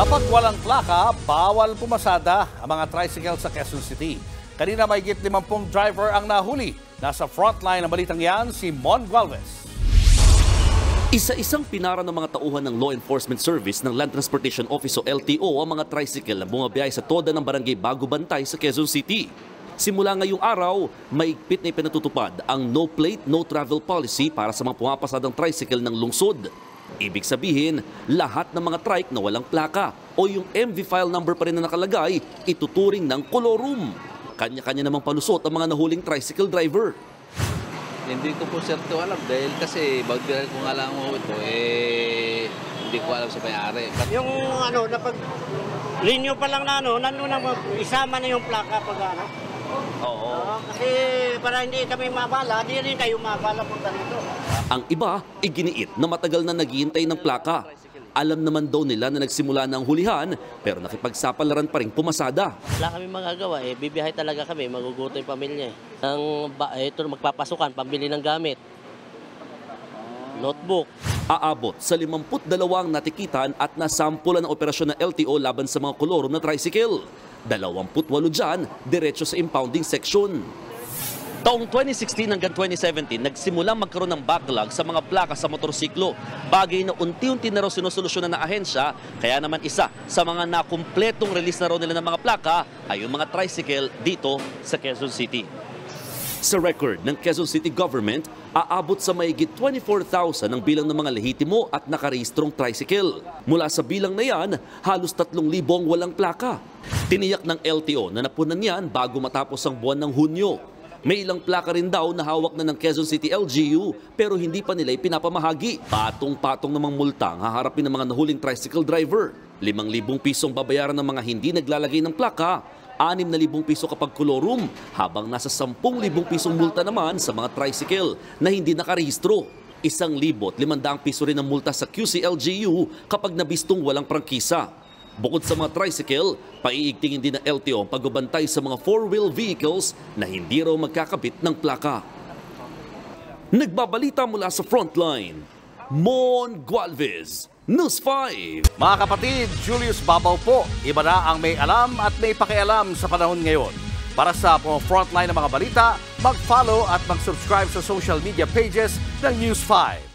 Kapag walang plaka, bawal pumasada ang mga tricycle sa Quezon City. Kanina mahigit 50 driver ang nahuli. Nasa frontline ng balitang yan si Mon Gualvez. Isa-isang pinara ng mga tauhan ng Law Enforcement Service ng Land Transportation Office o LTO ang mga tricycle na bumabiyay sa toda ng barangay Bago Bantay sa Quezon City. Simula ngayong araw, maigpit na ipinatutupad ang no plate, no travel policy para sa mga pumapasadang tricycle ng lungsod. Ibig sabihin, lahat ng mga trike na walang plaka o yung MV file number pa rin na nakalagay, ituturing ng kolorum. Kanya-kanya namang palusot ang mga nahuling tricycle driver. Hindi ko po sir ito alam dahil kasi bagbiral ko nga lang ito, hindi ko alam sa may-ari. Yung napag linyo pa lang na nandun na isama na yung plaka pag Oo. Kasi para hindi kami mabala, di rin kayo mabala punta nito. Ang iba, iginiit na matagal na naghihintay ng plaka. Alam naman daw nila na nagsimula na ang hulihan, pero nakipagsapalaran pa rin pumasada. Wala kami magagawa bibiyahe talaga kami, maguguto yung pamilya ito magpapasukan, pambili ng gamit. Notebook. Aabot sa 52 natikitan at nasampulan ng operasyon ng LTO laban sa mga kolorum na tricycle. 28 dyan, diretso sa impounding section. Taong 2016 hanggang 2017, nagsimulang magkaroon ng backlog sa mga plaka sa motorsiklo. Bagay na unti-unti na raw sinusolusyonan ng ahensya, kaya naman isa sa mga nakumpletong release na raw nila ng mga plaka ay yung mga tricycle dito sa Quezon City. Sa record ng Quezon City Government, aabot sa mahigit 24,000 ang bilang ng mga lehitimo at nakarehistrong tricycle. Mula sa bilang na yan, halos 3,000 ang walang plaka. Tiniyak ng LTO na napunan yan bago matapos ang buwan ng Hunyo. May ilang plaka rin daw na hawak na ng Quezon City LGU pero hindi pa nila ipinapamahagi. Patong-patong namang multa ang haharapin ng mga nahuling tricycle driver. 5,000 pisong babayaran ng mga hindi naglalagay ng plaka. 6,000 piso kapag kolorum, habang nasa 10,000 pisong multa naman sa mga tricycle na hindi nakarehistro. 1,500 piso rin ang multa sa QCLGU kapag nabistong walang prangkisa. Bukod sa mga tricycle, paiigtingin din ng LTO ang pagbabantay sa mga four-wheel vehicles na hindi raw magkakabit ng plaka. Nagbabalita mula sa frontline, Mon Gualvez, News 5. Mga kapatid, Julius Babaw po. Iba na ang may alam at may pakialam sa panahon ngayon. Para sa frontline ng mga balita, mag-follow at mag-subscribe sa social media pages ng News 5.